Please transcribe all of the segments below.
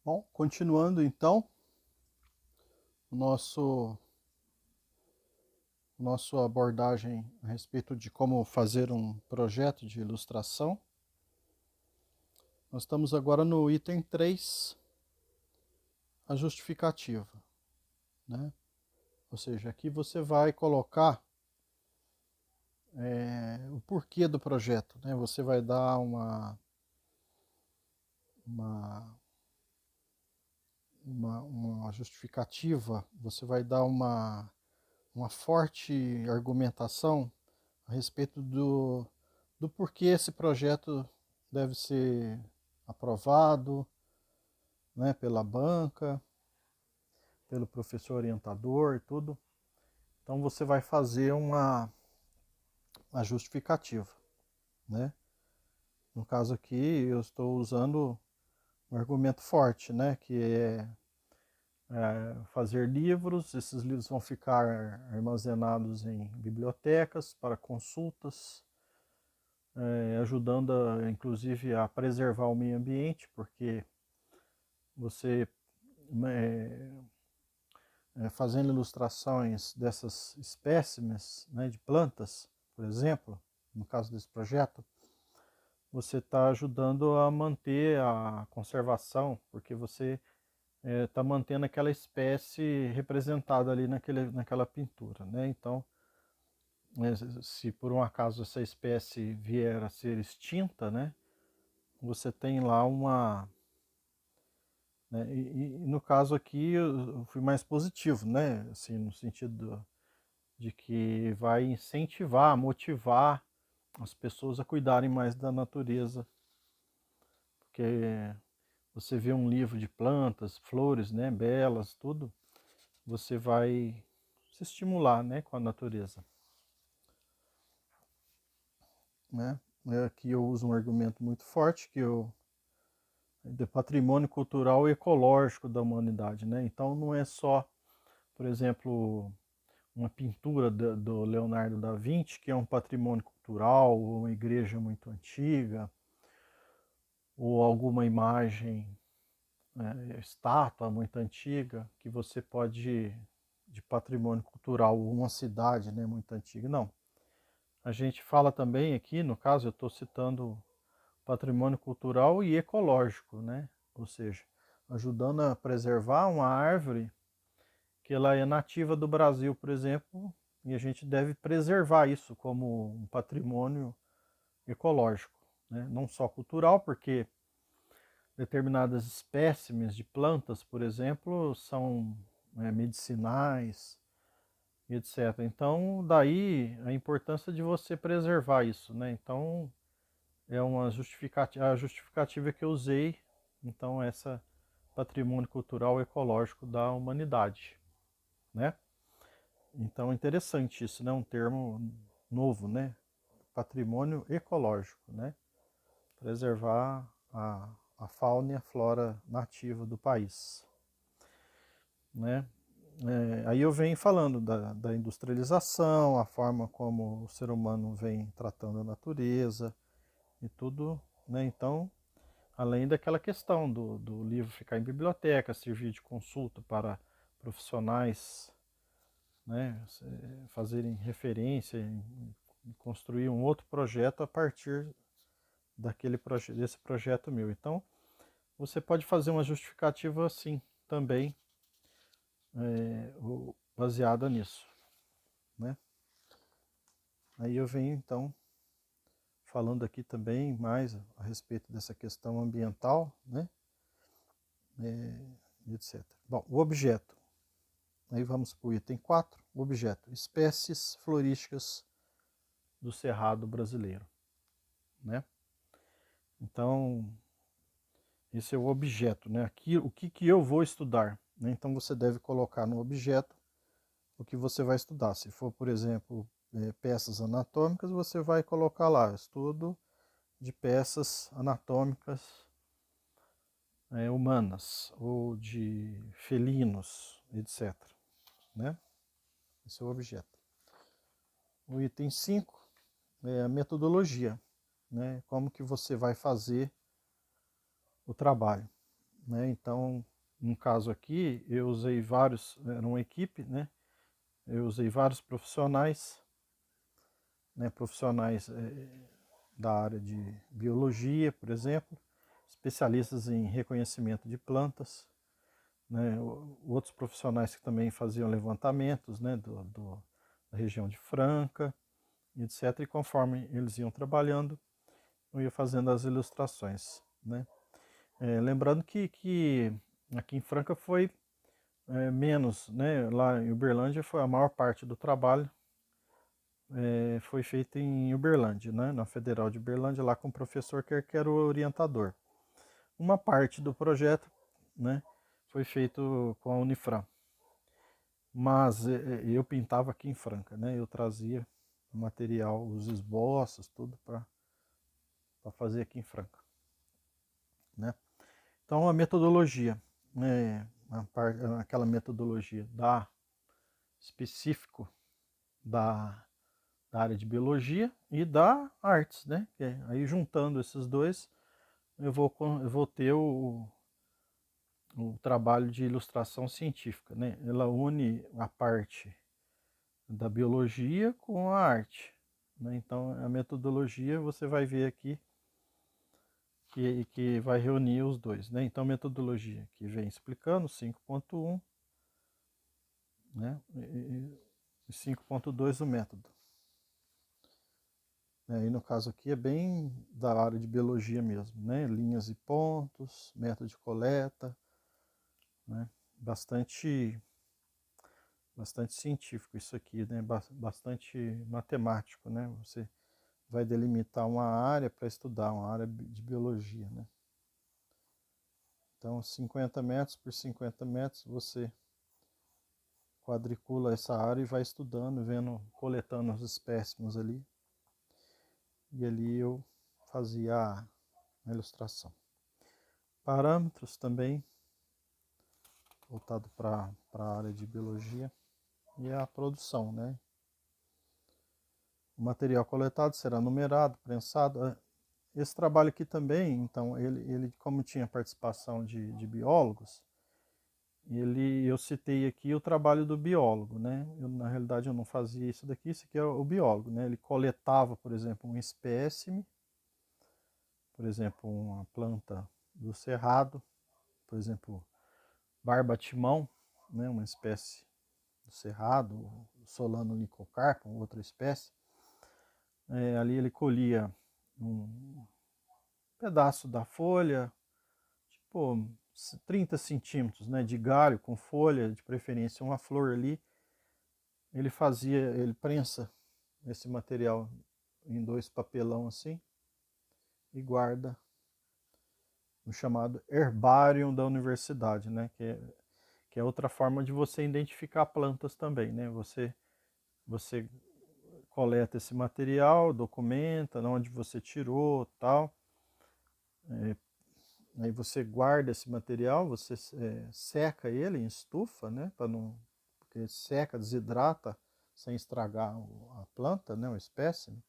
Bom, continuando então, o nossa abordagem a respeito de como fazer um projeto de ilustração. Nós estamos agora no item 3, a justificativa, né? Ou seja, aqui você vai colocar o porquê do projeto, né? Você vai dar uma, uma justificativa, você vai dar uma forte argumentação a respeito do porquê esse projeto deve ser aprovado, né, pela banca, pelo professor orientador e tudo. Então você vai fazer uma justificativa, né? No caso aqui eu estou usando um argumento forte, né, que é fazer livros. Esses livros vão ficar armazenados em bibliotecas para consultas, ajudando inclusive a preservar o meio ambiente, porque você é, fazendo ilustrações dessas espécimes, né, de plantas, por exemplo, no caso desse projeto, você está ajudando a manter a conservação, porque você está mantendo aquela espécie representada ali naquela pintura, né? Então, se por um acaso essa espécie vier a ser extinta, né, você tem lá uma, né, e no caso aqui eu fui mais positivo, né, assim, no sentido de que vai incentivar, motivar as pessoas a cuidarem mais da natureza, porque você vê um livro de plantas, flores, né, belas, tudo, você vai se estimular, né, com a natureza, né? Aqui eu uso um argumento muito forte que do patrimônio cultural e ecológico da humanidade, né? Então não é só, por exemplo, uma pintura do Leonardo da Vinci, que é um patrimônio cultural, ou uma igreja muito antiga, ou alguma imagem, estátua muito antiga, que você pode, de patrimônio cultural, ou uma cidade, né, muito antiga. Não. A gente fala também aqui, no caso, eu estou citando patrimônio cultural e ecológico, né? Ou seja, ajudando a preservar uma árvore que ela é nativa do Brasil, por exemplo, e a gente deve preservar isso como um patrimônio ecológico, né? Não só cultural, porque determinadas espécimes de plantas, por exemplo, são medicinais, etc. Então, daí a importância de você preservar isso, né? Então, é uma justificativa, a justificativa que eu usei, então, essa patrimônio cultural ecológico da humanidade, né? Então, é interessante isso, né? Um termo novo, né? Patrimônio ecológico, né? Preservar a fauna e a flora nativa do país, né? Aí eu venho falando da industrialização, a forma como o ser humano vem tratando a natureza e tudo, né? Então, além daquela questão do livro ficar em biblioteca, servir de consulta para profissionais, né, fazerem referência e construir um outro projeto a partir desse projeto meu. Então, você pode fazer uma justificativa assim também, baseada nisso, né? Aí eu venho então falando aqui também mais a respeito dessa questão ambiental, né? Etc. Bom, o objeto. Aí vamos para o item 4, o objeto. Espécies florísticas do Cerrado brasileiro, né? Então, esse é o objeto, né? Aqui, o que eu vou estudar, né? Então você deve colocar no objeto o que você vai estudar. Se for, por exemplo, peças anatômicas, você vai colocar lá, estudo de peças anatômicas humanas, ou de felinos, etc. Né? Esse é o objeto. O item 5 é a metodologia, né? Como que você vai fazer o trabalho. né? Então, no caso aqui, eu usei vários, era uma equipe, né? Eu usei vários profissionais, né? Profissionais da área de biologia, por exemplo, especialistas em reconhecimento de plantas, né? Outros profissionais que também faziam levantamentos, né? Da região de Franca, etc. E conforme eles iam trabalhando, eu ia fazendo as ilustrações, né? Lembrando que aqui em Franca foi menos, né? Lá em Uberlândia foi a maior parte do trabalho foi feito em Uberlândia, né? Na Federal de Uberlândia, lá com o professor que era o orientador. Uma parte do projeto, né? Foi feito com a Unifran, mas eu pintava aqui em Franca, né? Eu trazia o material, os esboços, tudo para fazer aqui em Franca, né? Então a metodologia, né? Aquela metodologia da específico da área de biologia e da artes, né? Aí juntando esses dois, eu vou ter o trabalho de ilustração científica, né? Ela une a parte da biologia com a arte, né? Então a metodologia você vai ver aqui que vai reunir os dois, né? Então metodologia que vem explicando 5.1, né? E 5.2 o método. E no caso aqui é bem da área de biologia mesmo, né? Linhas e pontos, método de coleta, né? Bastante científico isso aqui, né? Bastante matemático, né? Você vai delimitar uma área para estudar, uma área de biologia, né? Então, 50 metros por 50 metros, você quadricula essa área e vai estudando, vendo, coletando os espécimes ali. E ali eu fazia a ilustração. Parâmetros também, voltado para a área de biologia. E a produção, né? O material coletado será numerado, prensado. Esse trabalho aqui também, então, ele como tinha participação de biólogos, eu citei aqui o trabalho do biólogo, né? Na realidade eu não fazia isso daqui, isso aqui é o biólogo, né? Ele coletava, por exemplo, um espécime, por exemplo, uma planta do cerrado, por exemplo, barbatimão, né? Uma espécie do cerrado, Solano nicocarpa, outra espécie. Ali ele colhia um pedaço da folha, tipo 30 centímetros, né, de galho com folha, de preferência uma flor ali. Ele prensa esse material em dois papelão assim e guarda no chamado herbário da universidade, né, que é outra forma de você identificar plantas também, né? Você coleta esse material, documenta onde você tirou, tal. Aí você guarda esse material, você seca ele em estufa, né, para não, porque seca, desidrata sem estragar a planta, né, o espécime.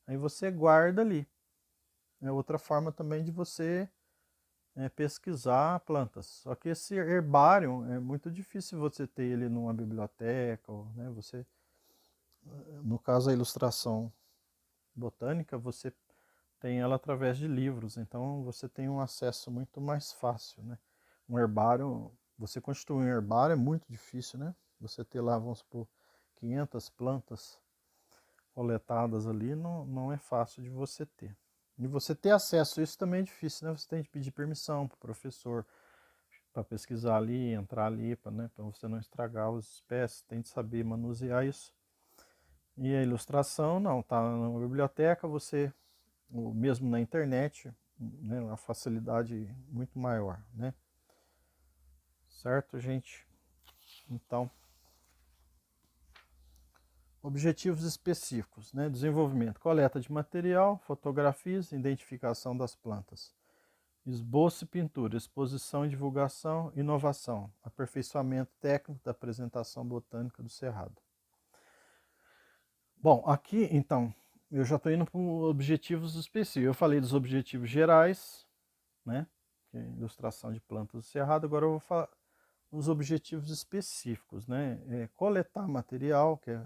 Aí você guarda ali. É outra forma também de você pesquisar plantas. Só que esse herbário é muito difícil você ter ele numa biblioteca, ou, né, você, no caso a ilustração botânica, você tem ela através de livros, então você tem um acesso muito mais fácil, né? Um herbário, você constituir um herbário é muito difícil, né? Você ter lá, vamos supor, 500 plantas coletadas ali, não é fácil de você ter. E você ter acesso a isso também é difícil, né? Você tem que pedir permissão para o professor para pesquisar ali, entrar ali, para, né, você não estragar as espécies, tem que saber manusear isso. E a ilustração, não, tá na biblioteca, você ou mesmo na internet, né, uma facilidade muito maior, né? Certo, gente? Então, objetivos específicos, né? Desenvolvimento, coleta de material, fotografias, identificação das plantas, esboço e pintura, exposição e divulgação, inovação, aperfeiçoamento técnico da apresentação botânica do Cerrado. Bom, aqui então eu já estou indo para objetivos específicos. Eu falei dos objetivos gerais, né? que é ilustração de plantas do cerrado. Agora eu vou falar os objetivos específicos, né? Coletar material, que é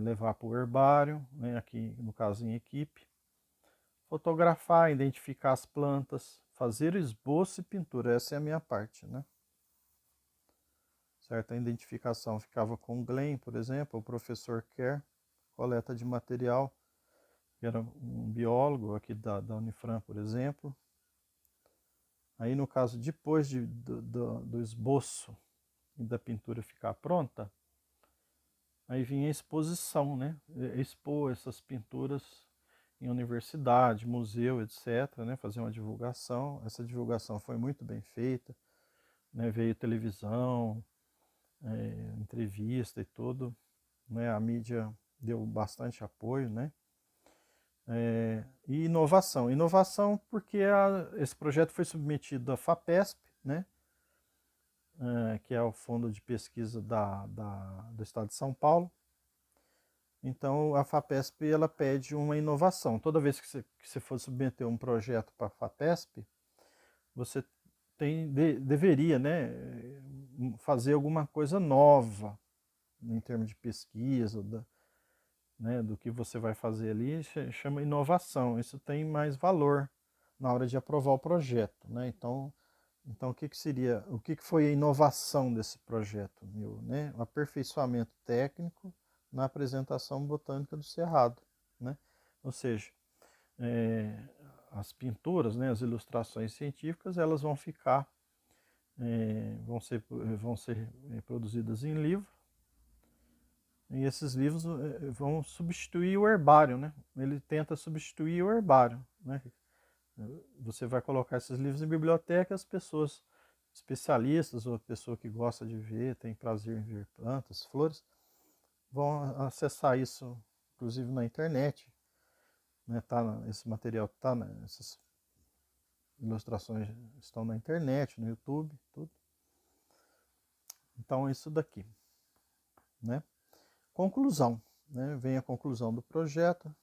levar para o herbário, né? Aqui no caso em equipe. Fotografar, identificar as plantas, fazer esboço e pintura, essa é a minha parte, né? Certo? A identificação ficava com o Glenn, por exemplo, o professor Kerr, coleta de material, que era um biólogo aqui da Unifran, por exemplo. Aí, no caso, depois do esboço e da pintura ficar pronta, aí vinha a exposição, né? Expor essas pinturas em universidade, museu, etc., né? Fazer uma divulgação. Essa divulgação foi muito bem feita, né? Veio televisão, entrevista e tudo, né? A mídia deu bastante apoio, né? E inovação. Inovação porque esse projeto foi submetido à FAPESP, né? Que é o Fundo de Pesquisa do Estado de São Paulo. Então a FAPESP ela pede uma inovação. Toda vez que você for submeter um projeto para a FAPESP, você deveria, né, fazer alguma coisa nova em termos de pesquisa, né, do que você vai fazer ali, chama inovação. Isso tem mais valor na hora de aprovar o projeto, né? Então o que seria, o que foi a inovação desse projeto meu, né? O aperfeiçoamento técnico na apresentação botânica do cerrado, né? Ou seja, as pinturas, né, as ilustrações científicas, elas vão ficar, vão ser produzidas em livro, e esses livros vão substituir o herbário, né? Ele tenta substituir o herbário, né? Você vai colocar esses livros em biblioteca, as pessoas especialistas ou a pessoa que gosta de ver, tem prazer em ver plantas, flores, vão acessar isso, inclusive na internet, né? Esse material tá, essas ilustrações estão na internet, no YouTube, tudo. Então é isso daqui, né? Conclusão, né? Vem a conclusão do projeto,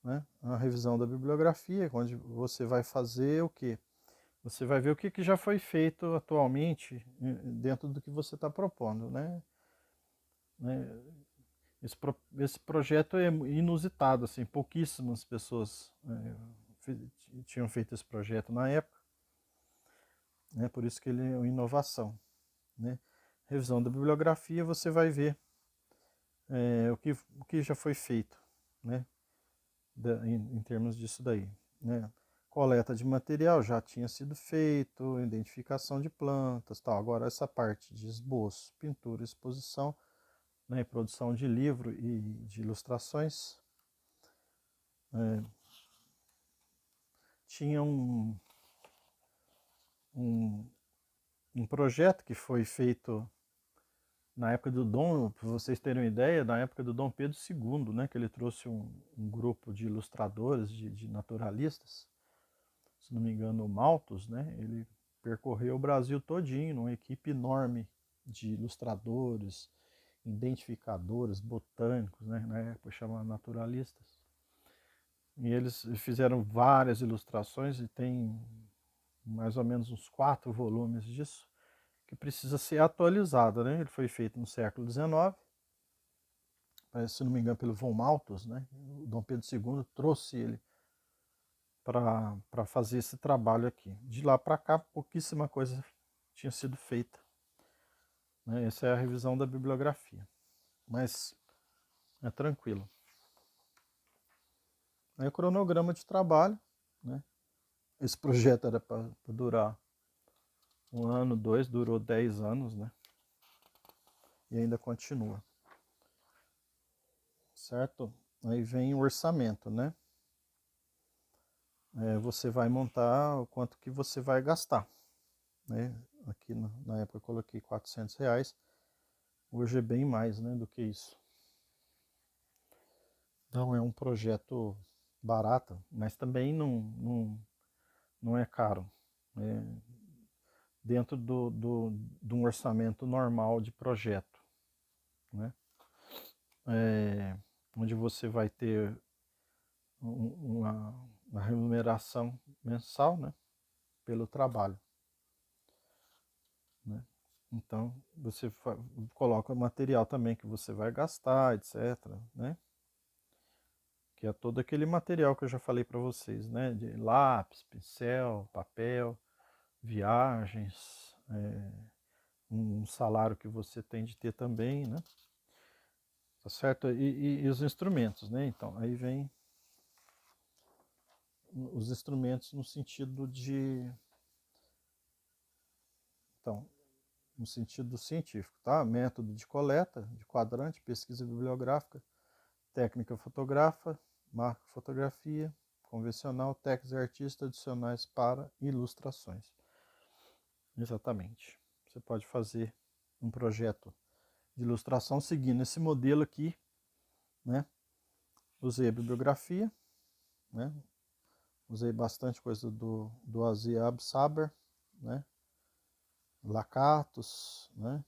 né? A revisão da bibliografia, onde você vai fazer o quê? Você vai ver o que já foi feito atualmente dentro do que você está propondo, né? Esse projeto é inusitado, assim, pouquíssimas pessoas tinham feito esse projeto na época, né? Por isso que ele é uma inovação, né? Revisão da bibliografia, você vai ver o que já foi feito, né? Em termos disso daí, né? Coleta de material já tinha sido feito, identificação de plantas, tal. Agora essa parte de esboço, pintura, exposição, né, produção de livro e de ilustrações, tinha um, um projeto que foi feito na época do Dom, para vocês terem uma ideia, na época do Dom Pedro II, né, que ele trouxe um grupo de ilustradores, de naturalistas, se não me engano, o Malthus, né, ele percorreu o Brasil todinho, numa equipe enorme de ilustradores, identificadores, botânicos, né, na época chamavam naturalistas. E eles fizeram várias ilustrações e tem mais ou menos uns 4 volumes disso, que precisa ser atualizada, né? Ele foi feito no século XIX, se não me engano, pelo von Malthus, né? O Dom Pedro II trouxe ele para fazer esse trabalho aqui. De lá para cá, pouquíssima coisa tinha sido feita, né? Essa é a revisão da bibliografia, mas é tranquilo. Aí o cronograma de trabalho, né? Esse projeto era para durar 1 ano, 2, durou 10 anos, né? E ainda continua. Certo? Aí vem o orçamento, né? Você vai montar o quanto que você vai gastar, né? Aqui na época eu coloquei R$ 400, hoje é bem mais, né, do que isso. Então é um projeto barato, mas também não é caro. Dentro de um orçamento normal de projeto, né? Onde você vai ter uma remuneração mensal, né, pelo trabalho, né? Então você coloca o material também que você vai gastar, etc, né? Que é todo aquele material que eu já falei para vocês, né? De lápis, pincel, papel, viagens, um salário que você tem de ter também, né? Tá certo? E os instrumentos, né? Então, aí vem os instrumentos no sentido de... Então, no sentido científico, tá? Método de coleta, de quadrante, pesquisa bibliográfica, técnica fotografa, marca fotografia, convencional, técnicas e artistas adicionais para ilustrações. Exatamente. Você pode fazer um projeto de ilustração seguindo esse modelo aqui, né? Usei a bibliografia, né? Usei bastante coisa do Aziz Absaber, né? Lakatos, né?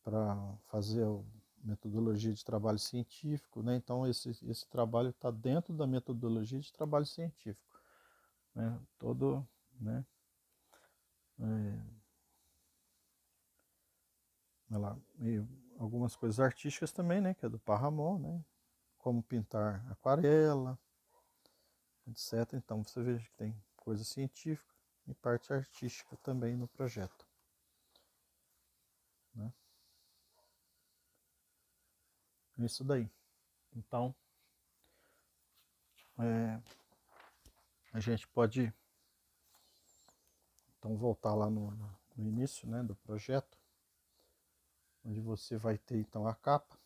Para fazer a metodologia de trabalho científico, né? Então esse trabalho está dentro da metodologia de trabalho científico, né? Todo, né? Lá, e algumas coisas artísticas também, né? Que é do Parramon, né? Como pintar aquarela, etc. Então você veja que tem coisa científica e parte artística também no projeto, né? É isso daí. Então, a gente pode então voltar lá no início, né, do projeto, onde você vai ter então a capa,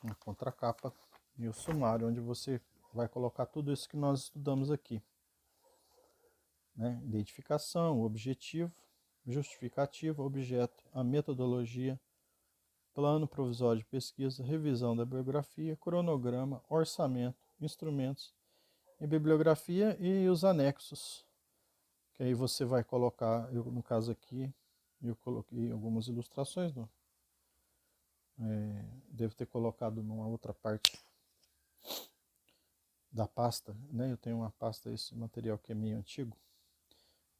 a contracapa e o sumário, onde você vai colocar tudo isso que nós estudamos aqui, né? Identificação, objetivo, justificativa, objeto, a metodologia, plano provisório de pesquisa, revisão da bibliografia, cronograma, orçamento, instrumentos e bibliografia e os anexos, que aí você vai colocar, eu, no caso aqui, eu coloquei algumas ilustrações, devo ter colocado numa outra parte da pasta, né? Eu tenho uma pasta, esse material que é meio antigo,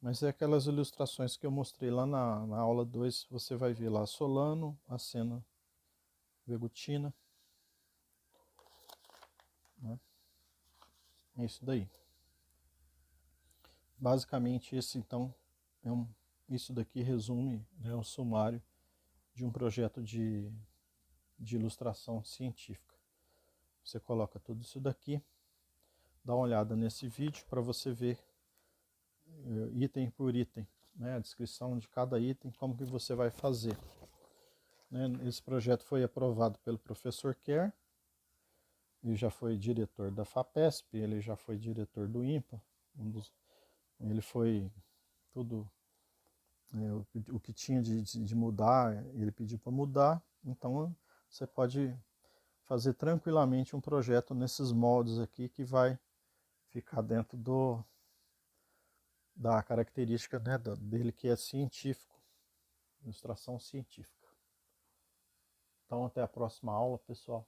mas é aquelas ilustrações que eu mostrei lá na aula 2, você vai ver lá Solano, a cena Vegutina, né? É isso daí. Basicamente esse então isso daqui resume, né, o sumário de um projeto de ilustração científica. Você coloca tudo isso daqui, dá uma olhada nesse vídeo para você ver item por item, né, a descrição de cada item, como que você vai fazer. Né? Esse projeto foi aprovado pelo professor Kerr, ele já foi diretor da FAPESP, ele já foi diretor do INPA, ele foi tudo, o que tinha de mudar, ele pediu para mudar, então você pode fazer tranquilamente um projeto nesses moldes aqui que vai ficar dentro da característica, né, dele, que é científico, ilustração científica. Então até a próxima aula, pessoal.